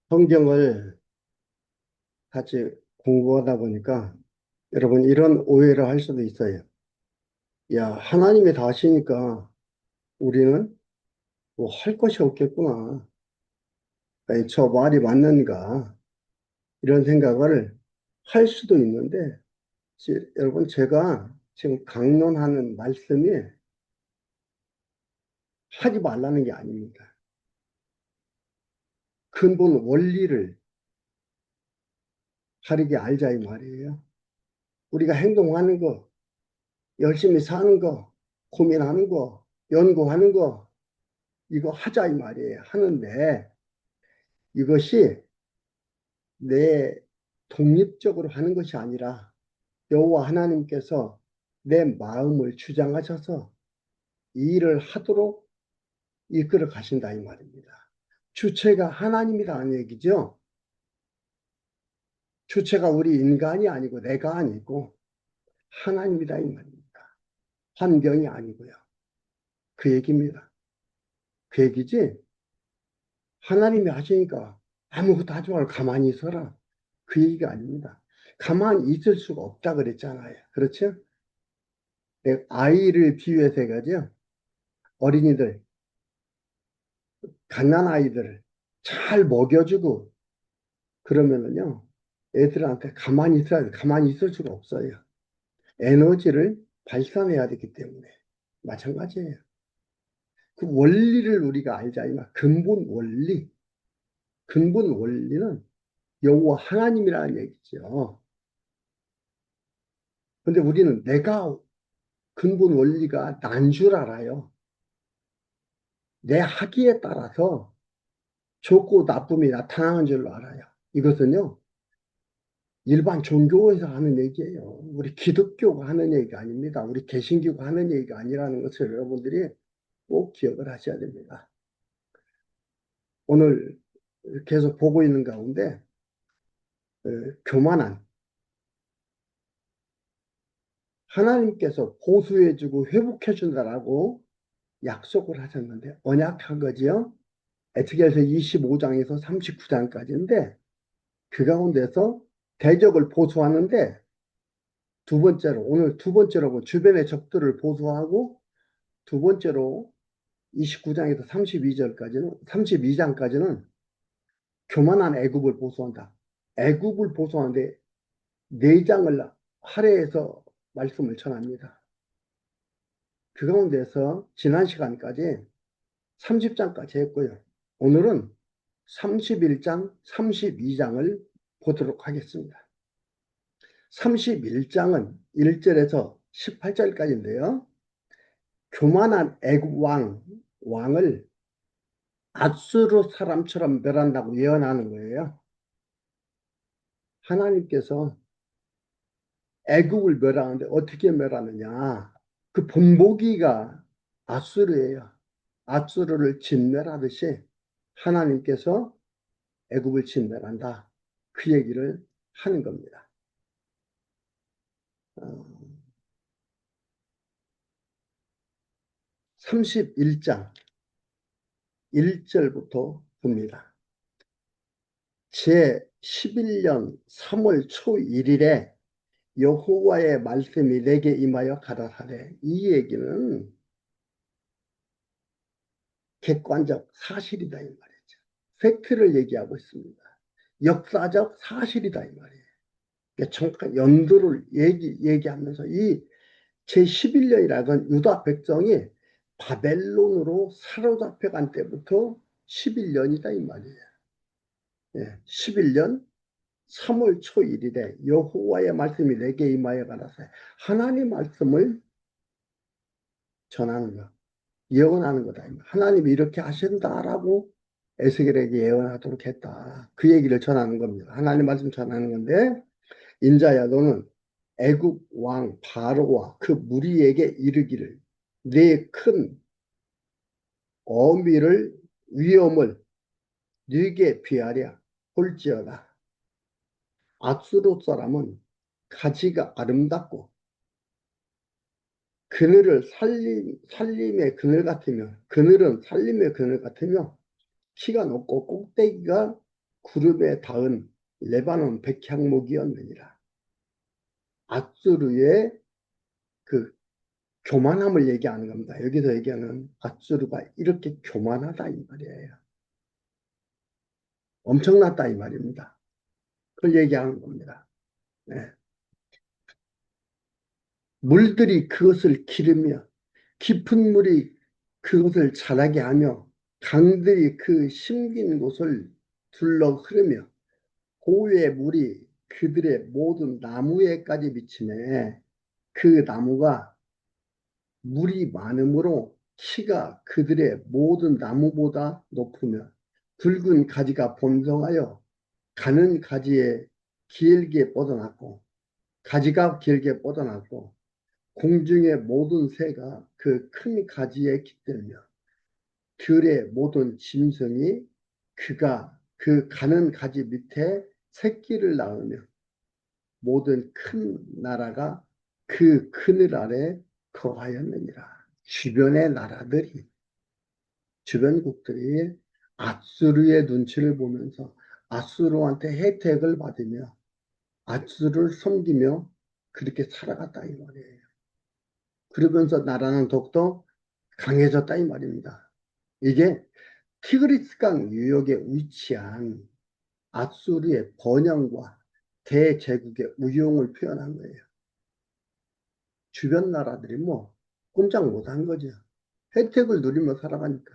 성경을 같이 공부하다 보니까 여러분 이런 오해를 할 수도 있어요. 야, 하나님이 다 하시니까 우리는 뭐 할 것이 없겠구나. 아니, 저 말이 맞는가? 이런 생각을 할 수도 있는데, 여러분 제가 지금 강론하는 말씀이 하지 말라는 게 아닙니다. 근본 원리를 바르게 알자 이 말이에요. 우리가 행동하는 거, 열심히 사는 거, 고민하는 거, 연구하는 거, 이거 하자 이 말이에요. 하는데 이것이 내 독립적으로 하는 것이 아니라 여호와 하나님께서 내 마음을 주장하셔서 이 일을 하도록 이끌어 가신다 이 말입니다. 주체가 하나님이라는 얘기죠. 주체가 우리 인간이 아니고 내가 아니고 하나님이다 이 말입니다. 환경이 아니고요. 그 얘기입니다. 그 얘기지. 하나님이 하시니까 아무것도 하지 말고 가만히 있어라. 그 얘기가 아닙니다. 가만히 있을 수가 없다 그랬잖아요. 그렇죠? 아이를 비유해서 해가지고 어린이들, 갓난아이들을 잘 먹여주고 그러면은요, 애들한테 가만히 있어야 돼. 가만히 있을 수가 없어요. 에너지를 발산해야 되기 때문에. 마찬가지예요. 그 원리를 우리가 알자. 근본 원리. 근본 원리는 여호와 하나님이라는 얘기죠. 근데 우리는 내가 근본 원리가 난 줄 알아요. 내 하기에 따라서 좋고 나쁨이 나타나는 줄로 알아요. 이것은요, 일반 종교에서 하는 얘기예요. 우리 기독교가 하는 얘기가 아닙니다. 우리 개신교가 하는 얘기가 아니라는 것을 여러분들이 꼭 기억을 하셔야 됩니다. 오늘 계속 보고 있는 가운데 어, 교만한 하나님께서 보수해주고 회복해준다라고 약속을 하셨는데 언약한 거지요. 에스겔서 25장에서 39장까지인데 그 가운데서 대적을 보수하는데 두 번째로 오늘 두 번째로 주변의 적들을 보수하고 두 번째로 29장에서 32장까지는 교만한 애굽을 보수한다. 애굽을 보수하는데 네 장을 할애해서 말씀을 전합니다. 그 가운데서 지난 시간까지 30장까지 했고요. 오늘은 31장, 32장을 보도록 하겠습니다. 31장은 1절에서 18절까지인데요. 교만한 애굽 왕을 앗수르 사람처럼 멸한다고 예언하는 거예요. 하나님께서 애국을 멸하는데 어떻게 멸하느냐? 그 본보기가 앗수르예요. 앗수르를 진멸하듯이 하나님께서 애굽을 진멸한다. 그 얘기를 하는 겁니다. 31장 1절부터 봅니다. 제 11년 3월 초 1일에 여호와의 말씀이 내게 임하여 가라사대. 이 얘기는 객관적 사실이다 이 말이죠. 팩트를 얘기하고 있습니다. 역사적 사실이다 이 말이에요. 그러니까 정확한 연도를 얘기하면서 이 제11년이라던 유다 백성이 바벨론으로 사로잡혀간 때부터 11년이다 이 말이에요. 예, 11년 3월 초 1일에 여호와의 말씀이 내게 임하여 가라사대. 하나님 말씀을 전하는 것. 예언하는 거다. 하나님이 이렇게 하신다라고 에스겔에게 예언하도록 했다. 그 얘기를 전하는 겁니다. 하나님 말씀 전하는 건데 인자야 너는 애굽 왕 바로와 그 무리에게 이르기를 네 큰 어미를 위엄을 네게 비하랴 볼지어다. 앗수르 사람은 가지가 아름답고 그늘을 살림의 그늘 같으며 그늘은 살림의 그늘 같으며 키가 높고 꼭대기가 구름에 닿은 레바논 백향목이었느니라. 아수르의 그 교만함을 얘기하는 겁니다. 여기서 얘기하는 아수르가 이렇게 교만하다 이 말이에요. 엄청났다 이 말입니다. 그걸 얘기하는 겁니다. 네. 물들이 그것을 기르며 깊은 물이 그것을 자라게 하며 강들이 그 심긴 곳을 둘러 흐르며 고유의 물이 그들의 모든 나무에까지 미치네. 그 나무가 물이 많으므로 키가 그들의 모든 나무보다 높으며 굵은 가지가 번성하여 가는 가지에 길게 뻗어났고 가지가 길게 뻗어났고 공중의 모든 새가 그 큰 가지에 깃들며 들의 모든 짐승이 그가 그 가는 가지 밑에 새끼를 낳으며 모든 큰 나라가 그 그늘 아래 거하였느니라. 주변의 나라들이, 주변국들이 아수르의 눈치를 보면서 아수르한테 혜택을 받으며 아수르를 섬기며 그렇게 살아갔다 이 말이에요. 그러면서 나라는 더욱더 강해졌다 이 말입니다. 이게 티그리스강 유역에 위치한 아수르의 번영과 대제국의 우용을 표현한 거예요. 주변 나라들이 뭐 꼼짝 못한 거죠. 혜택을 누리며 살아가니까.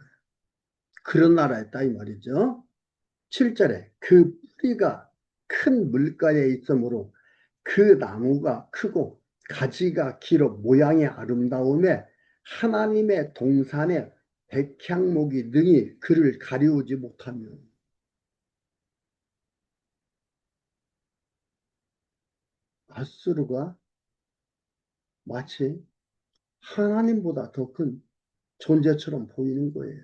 그런 나라였다 이 말이죠. 7절에 그 뿌리가 큰 물가에 있으므로 그 나무가 크고 가지가 길어 모양이 아름다움에 하나님의 동산에 백향목이 능히 그를 가리우지 못하며 아수르가 마치 하나님보다 더 큰 존재처럼 보이는 거예요.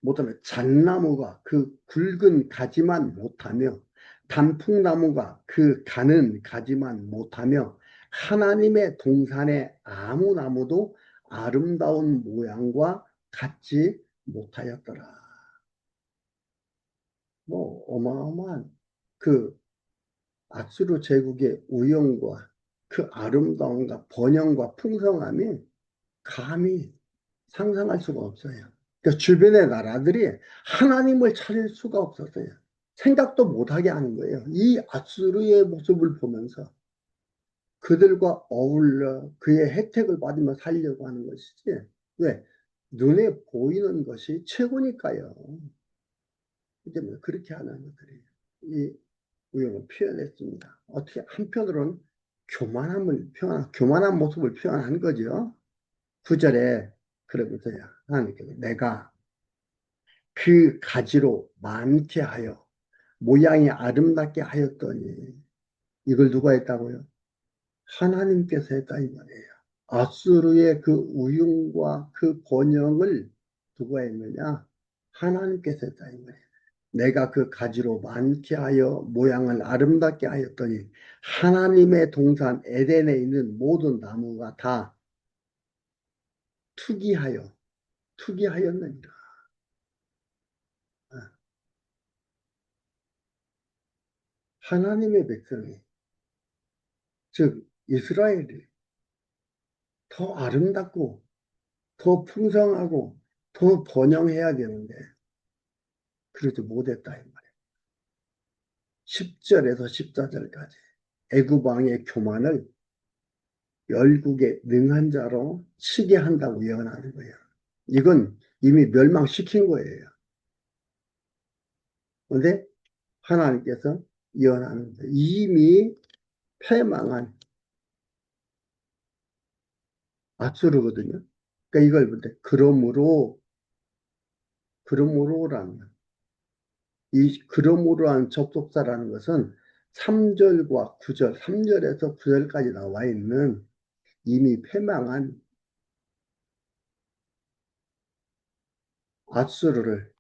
못하면 잣나무가 그 굵은 가지만 못하며 단풍나무가 그 가는 가지만 못하며 하나님의 동산의 아무 나무도 아름다운 모양과 같지 못하였더라. 뭐 어마어마한 그 아수르 제국의 우영과 그 아름다움과 번영과 풍성함이 감히 상상할 수가 없어요. 그러니까 주변의 나라들이 하나님을 찾을 수가 없었어요. 생각도 못하게 하는 거예요. 이 아수르의 모습을 보면서 그들과 어울려 그의 혜택을 받으며 살려고 하는 것이지. 왜? 눈에 보이는 것이 최고니까요. 때문에 그렇게 하는 것들이 이 우영을 표현했습니다. 어떻게 한편으로는 교만한 모습을 표현한 거죠. 9절에 그러면서요. 하나님께서 내가 그 가지로 많게 하여 모양이 아름답게 하였더니 이걸 누가 했다고요? 하나님께서 했다 이 말이에요. 아수르의 그 우용과 그 번영을 누가 했느냐? 하나님께서 했다 이 말이에요. 내가 그 가지로 많게 하여 모양을 아름답게 하였더니 하나님의 동산 에덴에 있는 모든 나무가 다 투기하여 투기하였느니라. 하나님의 백성이 즉 이스라엘이 더 아름답고 더 풍성하고 더 번영해야 되는데 그러지 못했다 이 말이에요. 10절에서 14절까지 애굽 왕의 교만을 열국의 능한 자로 치게 한다고 예언하는 거예요. 이건 이미 멸망시킨 거예요. 그런데 하나님께서 예언하는 거예요. 이미 패망한 아수르거든요. 그러니까 이걸 볼 때 그러므로라는 이 그러므로한 접속사라는 것은 3절과 9절, 3절에서 9절까지 나와 있는 이미 패망한 아수르를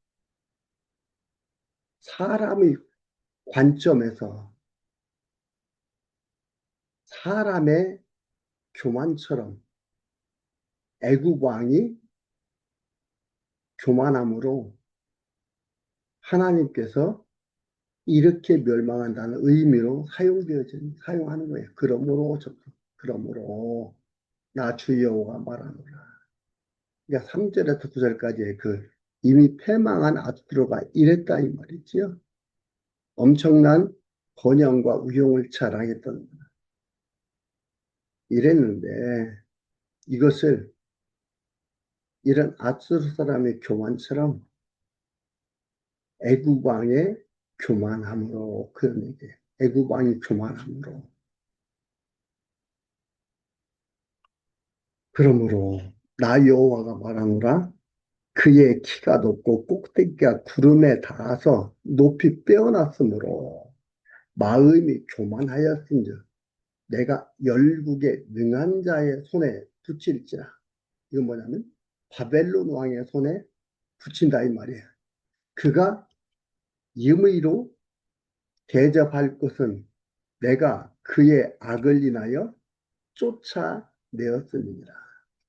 사람의 관점에서 사람의 교만처럼 애굽 왕이 교만함으로 하나님께서 이렇게 멸망한다는 의미로 사용하는 거예요. 그러므로 나 주 여호와 말하노라. 그러니까 3절에서 9절까지의 그 이미 패망한 아수르가 이랬다 이 말이지요. 엄청난 번영과 우용을 자랑했던 이랬는데 이것을 이런 아수르 사람의 교만처럼 애굽 왕의 교만함으로 그런 얘기예요. 애굽 왕이 교만함으로. 그러므로 나 여호와가 말하노라 그의 키가 높고 꼭대기가 구름에 닿아서 높이 빼어났으므로 마음이 교만하였은즉 내가 열국의 능한 자의 손에 붙일지라. 이건 뭐냐면 바벨론 왕의 손에 붙인다 이 말이에요. 그가 임의로 대접할 것은 내가 그의 악을 인하여 쫓아내었음이니라.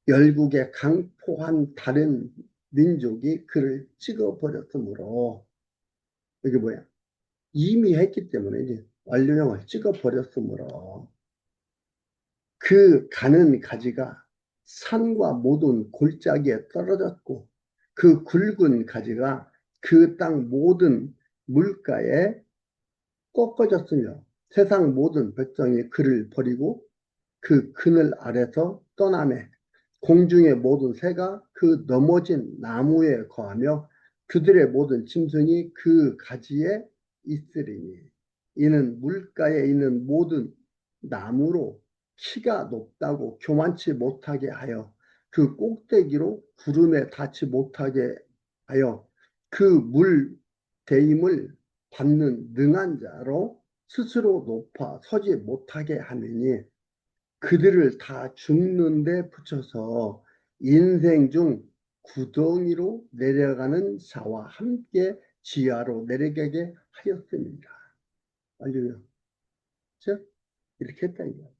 열국의 강포한 다른 민족이 그를 찍어버렸으므로 이게 뭐야? 이미 했기 때문에 이제 완료형을 찍어버렸으므로 그 가는 가지가 산과 모든 골짜기에 떨어졌고 그 굵은 가지가 그 땅 모든 물가에 꺾어졌으며 세상 모든 백성이 그를 버리고 그 그늘 아래서 떠나매 공중의 모든 새가 그 넘어진 나무에 거하며 그들의 모든 짐승이 그 가지에 있으리니 이는 물가에 있는 모든 나무로 키가 높다고 교만치 못하게 하여 그 꼭대기로 구름에 닿지 못하게 하여 그 물 대임을 받는 능한 자로 스스로 높아 서지 못하게 하느니 그들을 다 죽는 데 붙여서 인생 중 구덩이로 내려가는 자와 함께 지하로 내려가게 하였습니다. 알죠? 이렇게 했다 이 말이에요.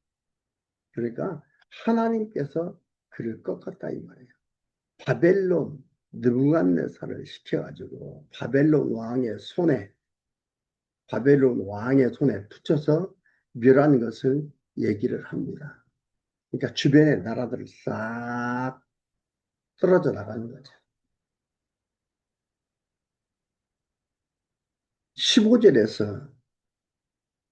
그러니까 하나님께서 그를 꺾었다 이 말이에요. 바벨론 느부갓네살을 시켜가지고 바벨론 왕의 손에 붙여서 멸한 것을 얘기를 합니다. 그러니까 주변의 나라들을 싹 떨어져 나가는 거죠. 15절에서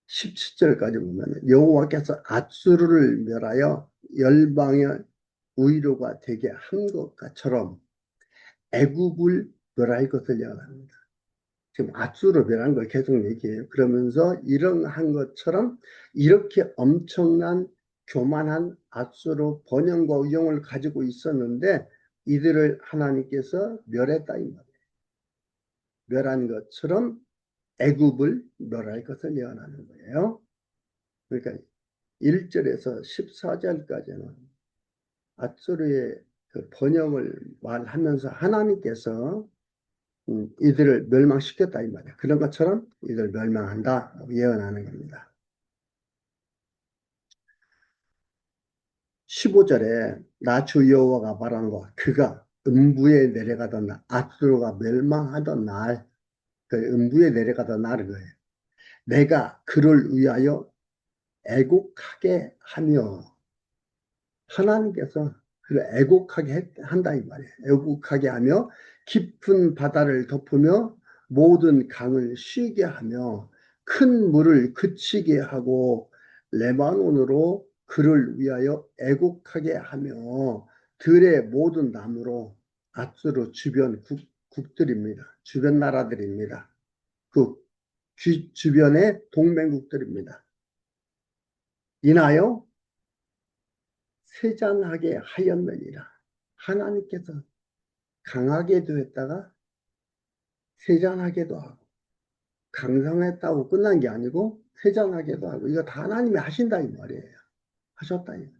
17절까지 보면 여호와께서 앗수르를 멸하여 열방의 의로가 되게 한 것처럼 애굽을 멸할 것을 예언합니다. 지금 앗수르 멸한 걸 계속 얘기해요. 그러면서 이런 한 것처럼 이렇게 엄청난 교만한 앗수르 번영과 위용을 가지고 있었는데 이들을 하나님께서 멸했다 이 말이에요. 멸한 것처럼 애굽을 멸할 것을 예언하는 거예요. 그러니까 1절에서 14절까지는 앗수르의 그 번영을 말하면서 하나님께서 이들을 멸망시켰다 이 말이에요. 그런 것처럼 이들 멸망한다 예언하는 겁니다. 15절에 나 주 여호와가 말하는 거 그가 음부에 내려가던 날 앗수르가 멸망하던 날 그 음부에 내려가던 날은 거예요. 내가 그를 위하여 애곡하게 하며 하나님께서 그를 애곡하게 한다 이 말이에요. 애곡하게 하며 깊은 바다를 덮으며 모든 강을 쉬게 하며 큰 물을 그치게 하고 레바논으로 그를 위하여 애곡하게 하며 들의 모든 나무로 앗수르 주변 국들입니다. 주변 나라들입니다. 그 주변의 동맹국들입니다. 인하여 세잔하게 하였느니라. 하나님께서 강하게도 했다가 세잔하게도 하고 강성했다고 끝난 게 아니고 세잔하게도 하고 이거 다 하나님이 하신다 이 말이에요. 하셨다 이 말이에요.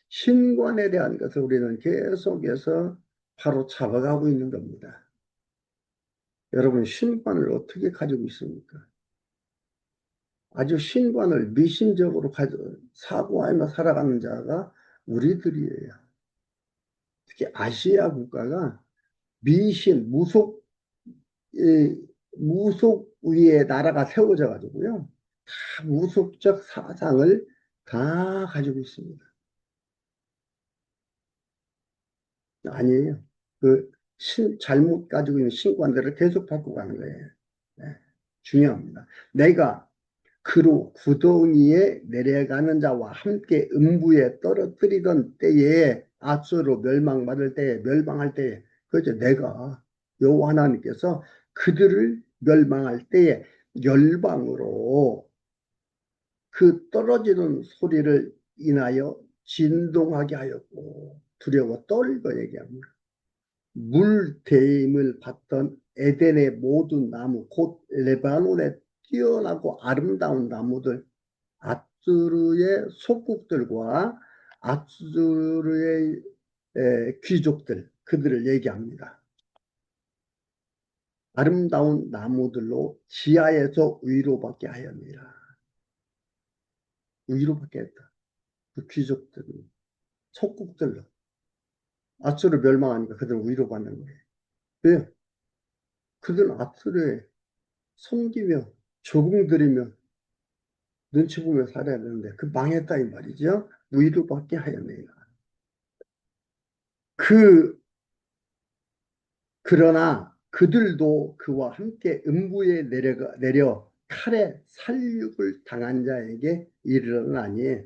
신관에 대한 것을 우리는 계속해서 바로 잡아가고 있는 겁니다. 여러분 신관을 어떻게 가지고 있습니까? 아주 신관을 미신적으로 사고하며 살아가는 자가 우리들이에요. 특히 아시아 국가가 미신, 무속 위에 나라가 세워져 가지고요. 다 무속적 사상을 다 가지고 있습니다. 아니에요. 잘못 가지고 있는 신관들을 계속 바꾸고 가는 거예요. 네, 중요합니다. 내가 그로 구덩이에 내려가는 자와 함께 음부에 떨어뜨리던 때에 악수로 멸망받을 때에 멸망할 때에 그죠 내가 여호와 하나님께서 그들을 멸망할 때에 열방으로 그 떨어지는 소리를 인하여 진동하게 하였고 두려워 떨고 얘기합니다. 물대임을 받던 에덴의 모든 나무 곧 레바논의 뛰어나고 아름다운 나무들 아수르의 속국들과 아수르의 귀족들 그들을 얘기합니다. 아름다운 나무들로 지하에서 위로받게 하였느니라. 위로받게 했다. 그 귀족들 속국들로 아수르 멸망하니까 그들은 위로받는 거예요. 왜? 그들은 아수르에 섬기며 조공들이며 눈치 보며 살아야 되는데 그 망했다 이 말이죠. 위로받게 하였느니라. 그 그러나 그들도 그와 함께 음부에 내려 칼에 살육을 당한 자에게 이르러나니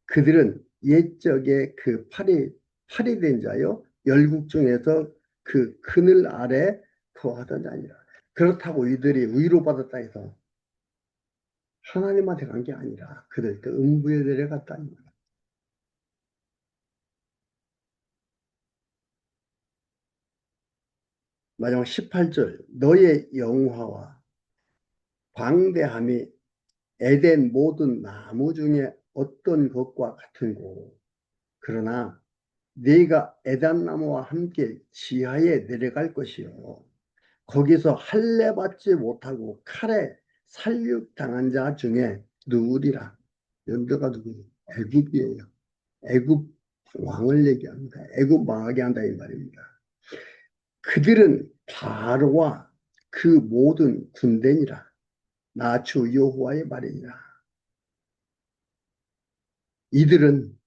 그들은 옛적에 그 팔이 된 자요 열국 중에서 그 그늘 아래 거하던 자니라. 그렇다고 이들이 위로받았다 해서 하나님한테 간 게 아니라 그들 그 음부에 내려갔다는 거예요. 마지막 18절 너의 영화와 광대함이 에덴 모든 나무 중에 어떤 것과 같은고 그러나 네가 에덴 나무와 함께 지하에 내려갈 것이요 거기서 할례 받지 못하고 칼에 살육당한 자 중에 누구리라. 연도가 누구예요? 애굽이에요. 애굽 왕을 얘기합니다. 애굽 망하게 한다 이 말입니다. 그들은 바로와 그 모든 군대니라. 나 주 여호와의 말이니라. 이들은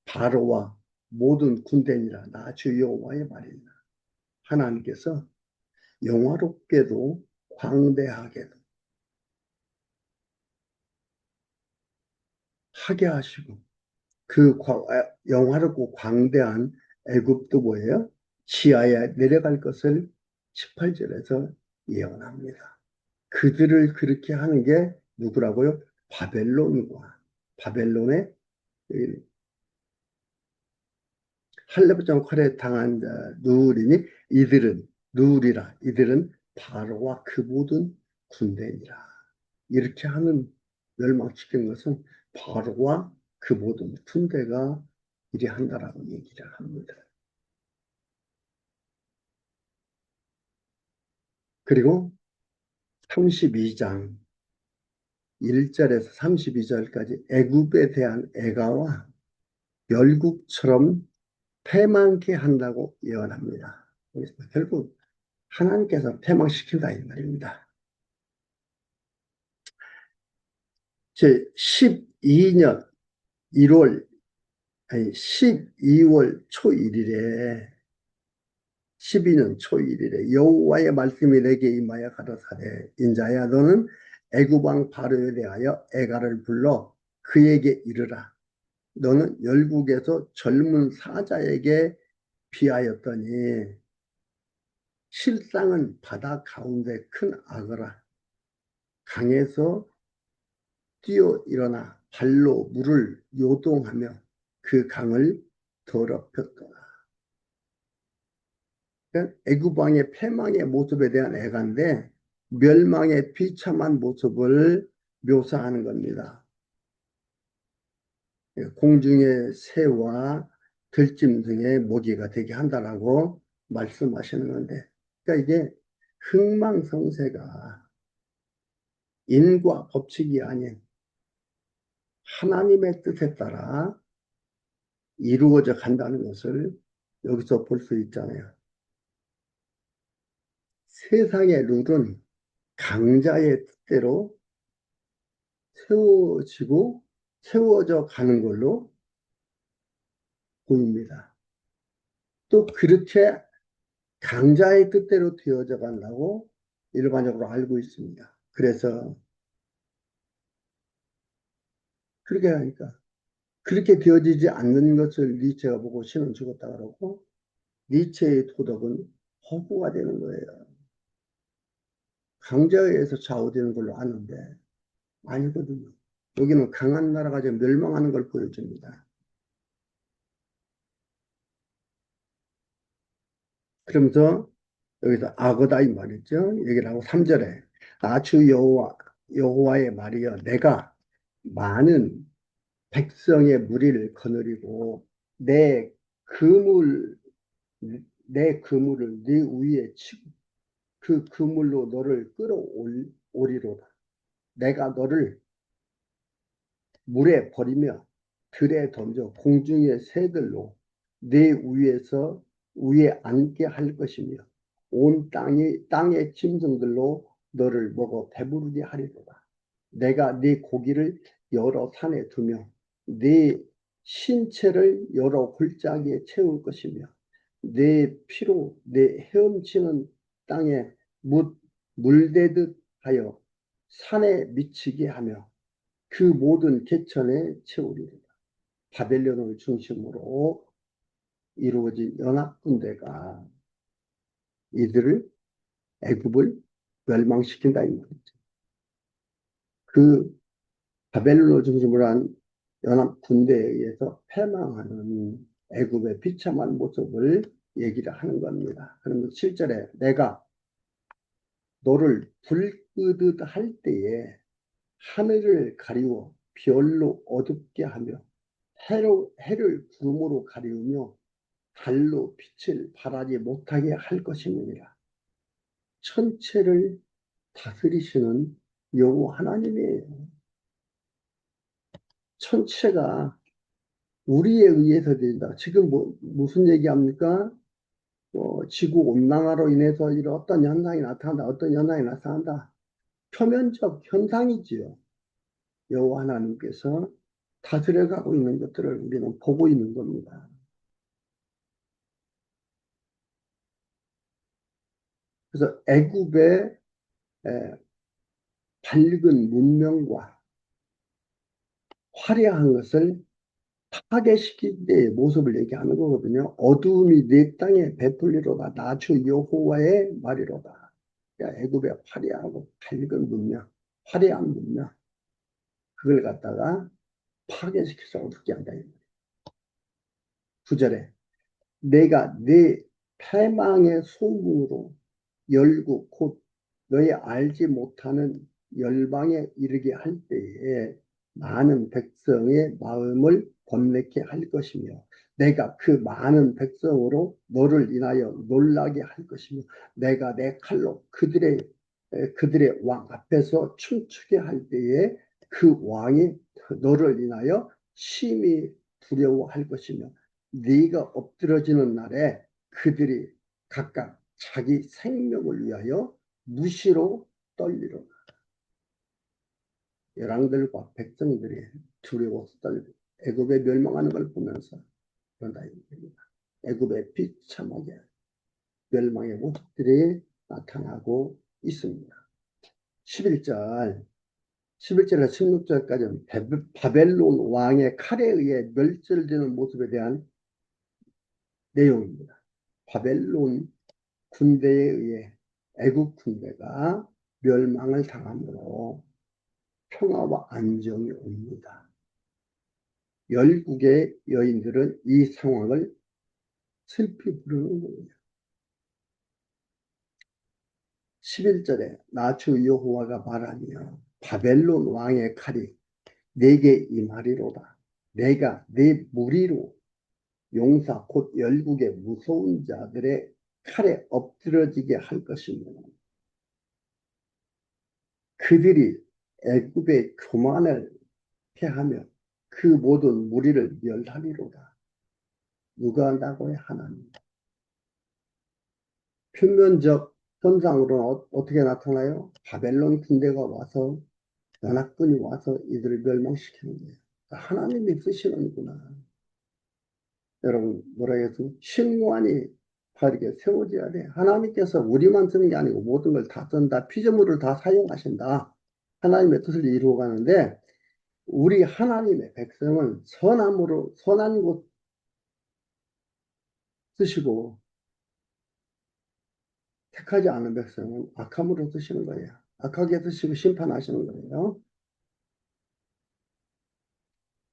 바로와 모든 군대니라 나 주 여호와의 말이니라. 하나님께서 영화롭게도 광대하게도 하게 하시고 영화롭고 광대한 애굽도 뭐예요? 지하에 내려갈 것을 18절에서 예언합니다. 그들을 그렇게 하는 게 누구라고요? 바벨론과 바벨론의 할례부정 칼에 당한 자 누우리니 이들은 바로와 그 모든 군대니라. 이렇게 하는 멸망시킨 것은 바로와 그 모든 군대가 이리 한다라고 얘기를 합니다. 그리고 32장 1절에서 32절까지 애굽에 대한 애가와 열국처럼 패망케 한다고 예언합니다. 결국 하나님께서 패망시킨다 이 말입니다. 제 12년 1월 아니 12월 초 1일에 12년 초 1일에 여호와의 말씀이 내게 임하여 가라사대 인자야 너는 애굽 왕 바로에 대하여 애가를 불러 그에게 이르라 너는 열국에서 젊은 사자에게 비하였더니 실상은 바다 가운데 큰 악어라 강에서 뛰어 일어나 발로 물을 요동하며 그 강을 더럽혔더라. 그러니까 애굽 왕의 패망의 모습에 대한 애가인데 멸망의 비참한 모습을 묘사하는 겁니다. 공중의 새와 들짐 등의 먹이가 되게 한다라고 말씀하시는 건데, 그러니까 이게 흥망성쇠가 인과 법칙이 아닌 하나님의 뜻에 따라 이루어져 간다는 것을 여기서 볼 수 있잖아요. 세상의 룰은 강자의 뜻대로 세워지고 세워져 가는 걸로 보입니다. 또 그렇게 강자의 뜻대로 되어져 간다고 일반적으로 알고 있습니다. 그래서 그렇게 하니까 그렇게 되어지지 않는 것을 니체가 보고 신은 죽었다 그러고 니체의 도덕은 허구가 되는 거예요. 강자에 의해서 좌우되는 걸로 아는데 아니거든요. 여기는 강한 나라가 지금 멸망하는 걸 보여줍니다. 그러면서 여기서 악어다 이 말이죠. 얘기를 하고 3절에 나주 여호와의 말이여 내가 많은 백성의 무리를 거느리고 내 그물 내 그물을 네 위에 치고 그 그물로 너를 끌어올리로다. 내가 너를 물에 버리며 들에 던져 공중의 새들로 네 위에 앉게 할 것이며 온 땅의 짐승들로 너를 먹어 배부르게 하리로다. 내가 네 고기를 여러 산에 두며 네 신체를 여러 골짜기에 채울 것이며 내 피로 내 헤엄치는 땅에 물대듯 하여 산에 미치게 하며 그 모든 개천에 채우리로다. 바벨론을 중심으로 이루어진 연합군대가 이들을 애굽을 멸망시킨다 이 말이죠. 그 바벨론을 중심으로 한 연합군대에 의해서 패망하는 애굽의 비참한 모습을 얘기를 하는 겁니다. 그러면 7절에 내가 너를 불 끄듯 할 때에 하늘을 가리워 별로 어둡게 하며 해를 구름으로 가리우며 달로 빛을 발하지 못하게 할 것이니라. 천체를 다스리시는 여호와 하나님이에요. 천체가 우리에 의해서 된다. 지금 무슨 얘기합니까? 지구 온난화로 인해서 이런 어떤 현상이 나타난다. 어떤 현상이 나타난다. 표면적 현상이지요. 여호와 하나님께서 다스려가고 있는 것들을 우리는 보고 있는 겁니다. 그래서 애굽의 밝은 문명과 화려한 것을 파괴시킨 때의 모습을 얘기하는 거거든요. 어두움이 내 땅에 베풀리로다. 나 주 여호와의 말이로다. 그러니까 애굽의 화려하고 밝은 문명, 화려한 문명, 그걸 갖다가 파괴시켜서 어둡게 한다. 9절에 내가 내 패망의 소문으로 열국 곧 너희 알지 못하는 열방에 이르게 할 때에 많은 백성의 마음을 번뇌케 할 것이며 내가 그 많은 백성으로 너를 인하여 놀라게 할 것이며 내가 내 칼로 그들의 왕 앞에서 춤추게 할 때에 그 왕이 너를 인하여 심히 두려워할 것이며 네가 엎드러지는 날에 그들이 각각 자기 생명을 위하여 무시로 떨리로다. 열왕들과 백성들이 두려워서 떨리고 애굽에 멸망하는 걸 보면서 그런다 이겁니다. 애굽의 비참하게 멸망의 모습들이 나타나고 있습니다. 11절 11절에서 16절까지는 바벨론 왕의 칼에 의해 멸절되는 모습에 대한 내용입니다. 바벨론 군대에 의해 애국 군대가 멸망을 당함으로 평화와 안정이 옵니다. 열국의 여인들은 이 상황을 슬피 부르는 거예요. 11절에 나 주 여호와가 말하며 바벨론 왕의 칼이 내게 임하리로다. 내가 내 무리로 용사 곧 열국의 무서운 자들의 칼에 엎드러지게 할 것이며 그들이 애굽의 교만을 패하며 그 모든 무리를 멸하리로다. 누가 한다고요? 하나님. 표면적 현상으로는 어떻게 나타나요? 바벨론 군대가 와서 연합군이 와서 이들을 멸망시키는 거예요. 하나님이 쓰시는구나. 여러분 뭐라 해서 신관이 바르게 세워져야 돼. 하나님께서 우리만 쓰는 게 아니고 모든 걸 다 쓴다. 피조물을 다 사용하신다. 하나님의 뜻을 이루어 가는데 우리 하나님의 백성은 선함으로 선한 곳 쓰시고 택하지 않은 백성은 악함으로 쓰시는 거예요. 악하게 쓰시고 심판하시는 거예요.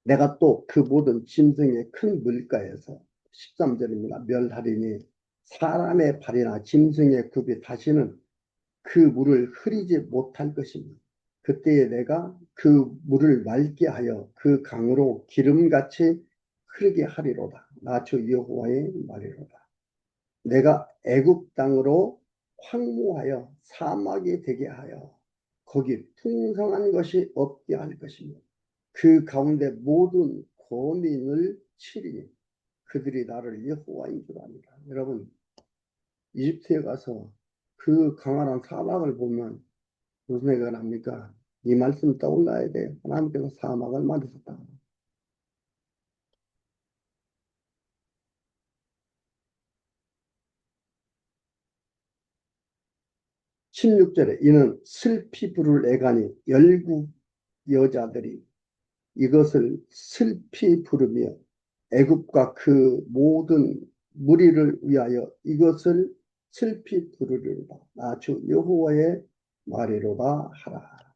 내가 또 그 모든 짐승의 큰 물가에서 13절입니다. 멸하리니 사람의 발이나 짐승의 굽이 다시는 그 물을 흐리지 못할 것입니다. 그때에 내가 그 물을 맑게 하여 그 강으로 기름같이 흐르게 하리로다. 나 주 여호와의 말이로다. 내가 애굽 땅으로 황무하여 사막이 되게 하여 거기 풍성한 것이 없게 할 것이며 그 가운데 모든 거민을 치리니 그들이 나를 여호와인 줄 압니다. 여러분 이집트에 가서 그 강한 사막을 보면 무슨 생각을 합니까? 이 말씀 떠올라야 돼요. 하나님께서 사막을 만드셨다. 16절에 이는 슬피 부를 애가니 열국 여자들이 이것을 슬피 부르며 애굽과 그 모든 무리를 위하여 이것을 슬피 부르리로다. 나 주 여호와의 말이로다 하라.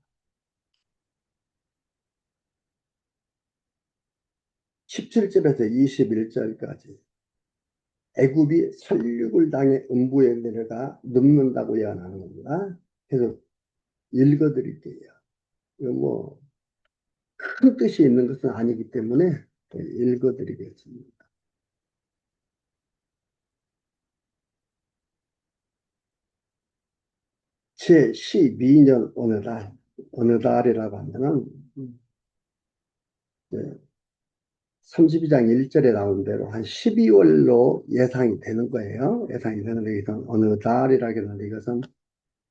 17절에서 21절까지 애굽이 살육을 당해 음부에 내려가 눕는다고 예언하는 겁니다. 계속 읽어드릴게요. 이거 뭐 큰 뜻이 있는 것은 아니기 때문에 읽어드리겠습니다. 제12년 어느 달이라고 하면은, 네, 32장 1절에 나온 대로 한 12월로 예상이 되는 거예요. 예상이 되는데, 이건 어느 달이라고 하는데, 이것은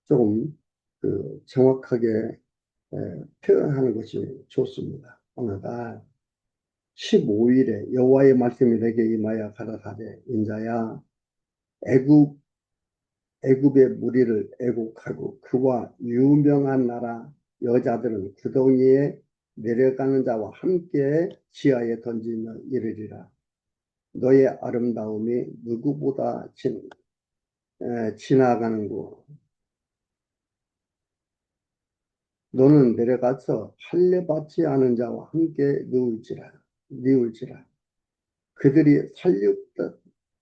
조금 정확하게 표현하는 것이 좋습니다. 어느 달 15일에 여호와의 말씀이 내게 임하여 가라사대 인자야 애굽 애굽의 무리를 애곡하고 그와 유명한 나라 여자들은 구덩이에 내려가는 자와 함께 지하에 던지며 이르리라. 너의 아름다움이 누구보다 지나가는고 너는 내려가서 할례 받지 않은 자와 함께 누울지라. 그들이 살육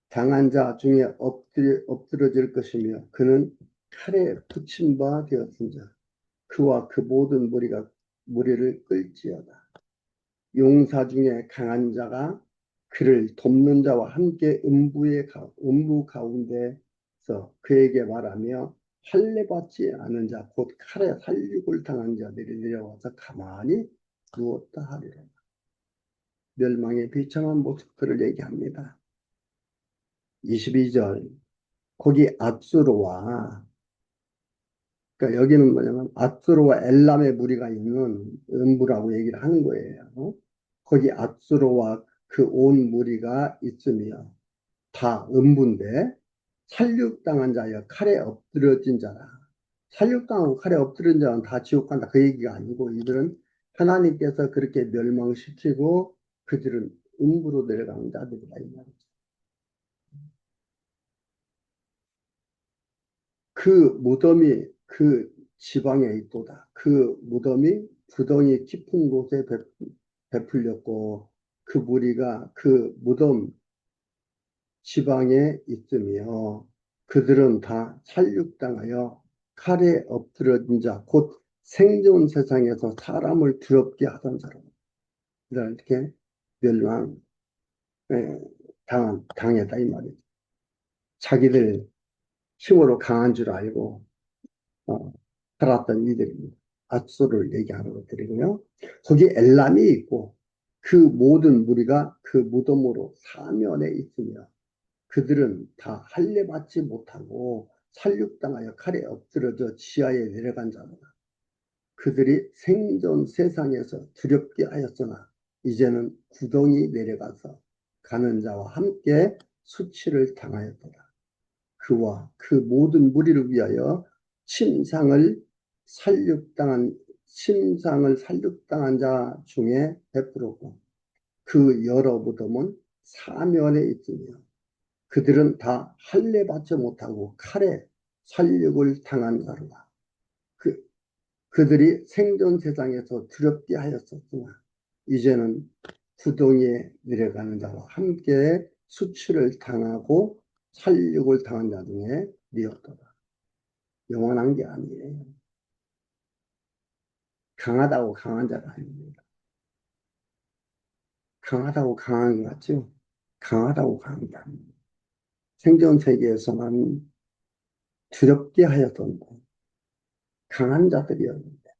당한 자 중에 엎드러질 것이며 그는 칼에 붙임 바 되었은자 그와 그 모든 무리를 끌지어다. 용사 중에 강한 자가 그를 돕는 자와 함께 음부 가운데서 그에게 말하며 할례 받지 않은 자 곧 칼에 살육을 당한 자들이 내려와서 가만히 누웠다 하리라. 멸망의 비참한 모습들을 얘기합니다. 22절 거기 압수로와 그러니까 여기는 뭐냐면 압수로와 엘람의 무리가 있는 음부라고 얘기를 하는 거예요. 거기 압수로와 그 온 무리가 있으며 다 음부인데 살육당한 자여 칼에 엎드려진 자라. 살육당하고 칼에 엎드린 자는 다 지옥 간다 그 얘기가 아니고 이들은 하나님께서 그렇게 멸망시키고 그들은 음부로 내려가는 자들이다 이 말이죠. 그 무덤이 그 지방에 있도다. 그 무덤이 구덩이 깊은 곳에 베풀렸고 그 무리가 그 무덤 지방에 있으며 그들은 다 살육당하여 칼에 엎드려진 자, 곧 생존 세상에서 사람을 두렵게 하던 사람. 이렇게 멸망 당했다 이 말이죠. 자기들 힘으로 강한 줄 알고 살았던 이들입니다. 앗소를 얘기하는 것들이고요. 거기 엘람이 있고 그 모든 무리가 그 무덤으로 사면에 있으며 그들은 다 할례 받지 못하고 살육당하여 칼에 엎드러져 지하에 내려간 자로다. 그들이 생전 세상에서 두렵게 하였으나 이제는 구덩이 내려가서 가는 자와 함께 수치를 당하였도다. 그와 그 모든 무리를 위하여 침상을 살육당한 자 중에 베풀었고 그 여러 무덤은 사면에 있으며 그들은 다 할례 받지 못하고 칼에 살육을 당한 자로다. 그, 그들이 생존 세상에서 두렵게 하였었으나 이제는 구덩이에 내려가는 자와 함께 수치를 당하고 살육을 당한 자 중에 되었도다. 영원한 게 아니에요. 강하다고 강한 자가 아닙니다. 강하다고 강한 것 같죠? 강하다고 강한 게 아닙니다. 생존 세계에서는 두렵게 하였던 강한 자들이었는데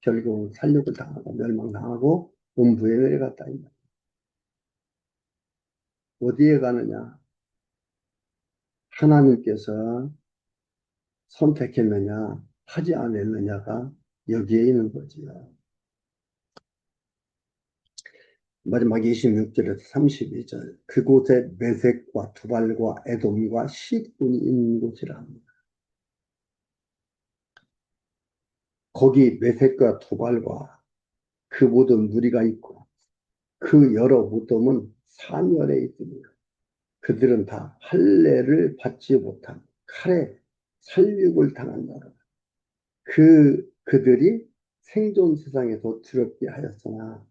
결국은 살육을 당하고 멸망당하고 음부에 내려갔다. 어디에 가느냐? 하나님께서 선택했느냐 하지 않았느냐가 여기에 있는 거지요. 마지막 26절에서 32절 그곳에 메색과 두발과 에돔과 시군이 있는 곳이라 합니다. 거기 메색과 두발과 그 모든 무리가 있고 그 여러 무덤은 사면에 있으며 그들은 다 할례를 받지 못한 칼에 살육을 당한 자라. 그들이 생존 세상에서 두렵게 하였으나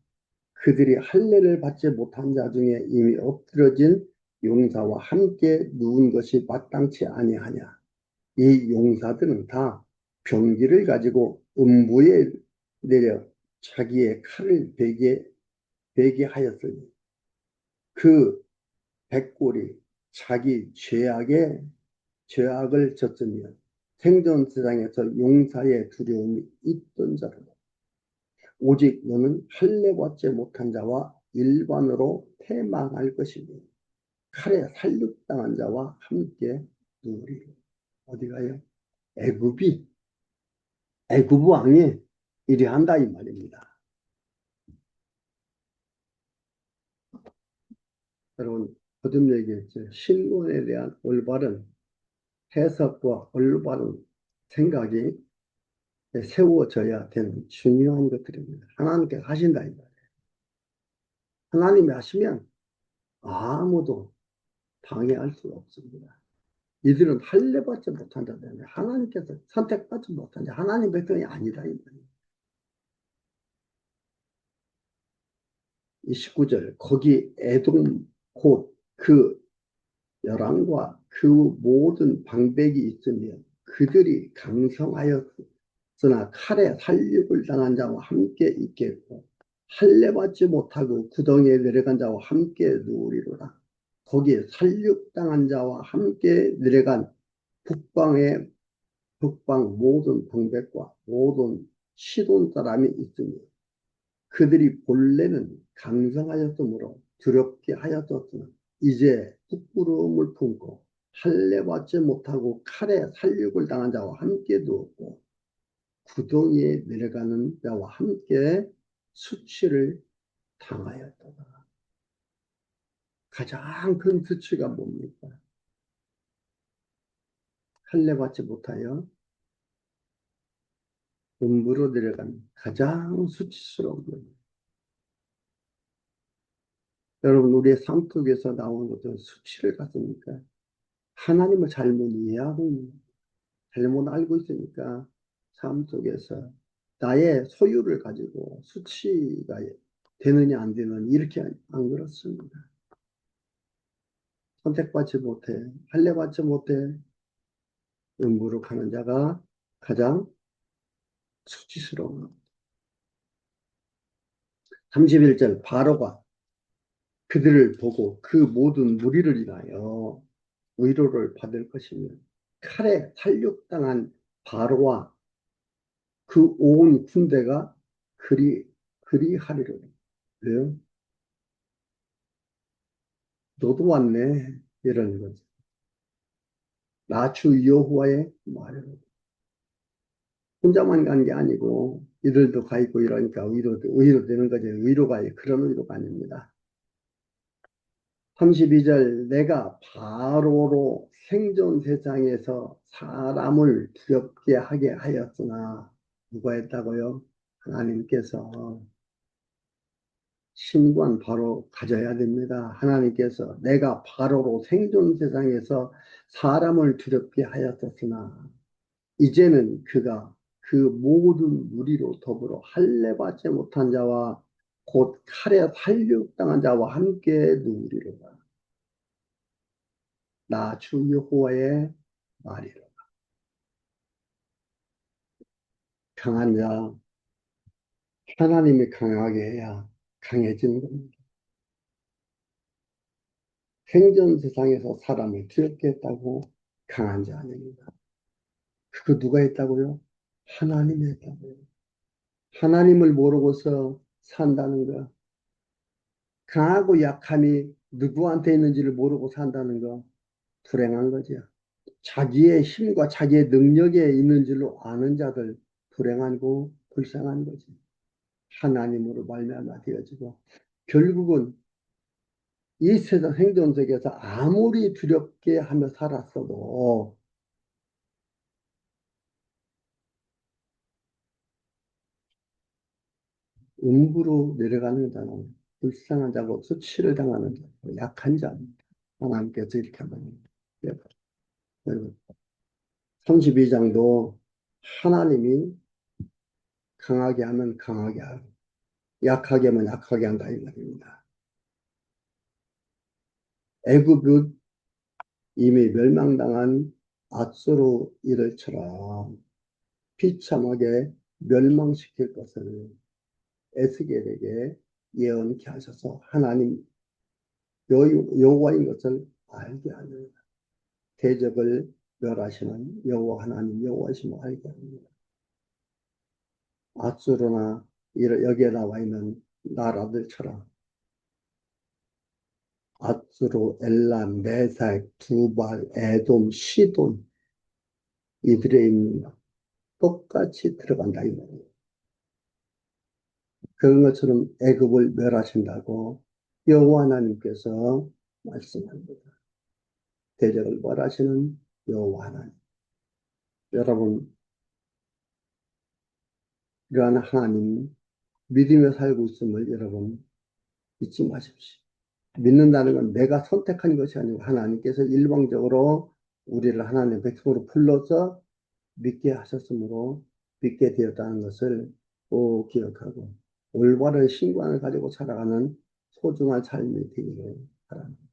그들이 할례를 받지 못한 자 중에 이미 엎드러진 용사와 함께 누운 것이 마땅치 아니하냐. 이 용사들은 다 병기를 가지고 음부에 내려 자기의 칼을 베게 하였으니 그 백골이 자기 죄악을 졌으며 생존 세상에서 용사의 두려움이 있던 자로다. 오직 너는 할례 받지 못한 자와 일반으로 패망할 것이니 칼에 살육당한 자와 함께 누리리. 어디 가요? 애굽이 애굽 왕이 이리 한다 이 말입니다. 여러분 거듭 얘기했죠. 신론에 대한 올바른 해석과 올바른 생각이 세워져야 되는 중요한 것들입니다. 하나님께서 하신다 이 말이에요. 하나님이 하시면 아무도 방해할 수가 없습니다. 이들은 할례 받지 못한다 때문에 하나님께서 선택받지 못한 자 하나님 백성이 아니다 이 말이에요. 29절 거기 에돔 곧 그 열왕과 그 모든 방백이 있으며 그들이 강성하였으나 칼에 살육을 당한 자와 함께 있겠고 할례 받지 못하고 구덩이에 내려간 자와 함께 누우리로다. 거기에 살육당한 자와 함께 내려간 북방의 북방 모든 방백과 모든 시돈 사람이 있으며 그들이 본래는 강성하였으므로 두렵게 하였었으나 이제 부끄러움을 품고 할례 받지 못하고 칼에 살육을 당한 자와 함께 두었고 구덩이에 내려가는 자와 함께 수치를 당하였다. 가장 큰 수치가 뭡니까? 할례 받지 못하여 음부로 내려간 가장 수치스러운 겁니다. 여러분 우리의 삶 속에서 나오는 것은 수치를 갖습니까? 하나님을 잘못 이해하고 있는 잘못 알고 있으니까 삶 속에서 나의 소유를 가지고 수치가 되느냐 안 되느냐 이렇게 안 그렇습니다. 선택받지 못해 할례받지 못해 음부로 가는 자가 가장 수치스러운 겁니다. 31절 바로가 그들을 보고 그 모든 무리를 인하여 위로를 받을 것이며 칼에 살육당한 바로와 그 온 군대가 그리하리라. 왜요? 너도 왔네. 이러는 거죠. 나 주 여호와의 말이라. 혼자만 간 게 아니고 이들도 가 있고 이러니까 의로 되는 거죠. 의로가 그런 의로가 아닙니다. 32절 내가 바로로 생존 세상에서 사람을 두렵게 하게 하였으나 누가 했다고요? 하나님께서 신관 바로 가져야 됩니다. 하나님께서 내가 바로로 생존 세상에서 사람을 두렵게 하였었으나 이제는 그가 그 모든 무리로 더불어 할례 받지 못한 자와 곧 칼에 살육당한 자와 함께 누우리로다. 나 주 여호와의 말이라. 강한 자, 하나님이 강하게 해야 강해지는 겁니다. 생전 세상에서 사람을 두렵게 했다고 강한 자 아닙니다. 그거 누가 했다고요? 하나님이 했다고요. 하나님을 모르고서 산다는 거, 강하고 약함이 누구한테 있는지를 모르고 산다는 거, 불행한 거죠. 자기의 힘과 자기의 능력에 있는 줄로 아는 자들, 불행하고 불쌍한 거지. 하나님으로 말미암아 되어지고 결국은 이 세상 생존 속에서 아무리 두렵게 하며 살았어도 음부로 내려가는 자는 불쌍한 자고 수치를 당하는 자고 약한 자입니다. 하나님께서 이렇게 하면 여러분 32장도 하나님이 강하게 하면 강하게 하고 약하게 하면 약하게 한다 이 말입니다. 애굽은 이미 멸망당한 앗수르 이들처럼 비참하게 멸망시킬 것을 에스겔에게 예언케 하셔서 하나님 여호와인 것을 알게 하는 대적을 멸하시는 여호와 하나님 여호와이심을 알게 합니다. 앗수르나 여기에 나와 있는 나라들처럼 앗수르, 엘람, 메삭, 두발, 에돔, 시돈 이들의 있는 똑같이 들어간다 이 말이에요. 그런 것처럼 애굽을 멸하신다고 여호와 하나님께서 말씀합니다. 대적을 멸하시는 여호와 하나님. 여러분 이러한 하나님 믿으며 살고 있음을 여러분 잊지 마십시오. 믿는다는 건 내가 선택한 것이 아니고 하나님께서 일방적으로 우리를 하나님의 백성으로 불러서 믿게 하셨으므로 믿게 되었다는 것을 꼭 기억하고 올바른 신관을 가지고 살아가는 소중한 삶이 되기를 바랍니다.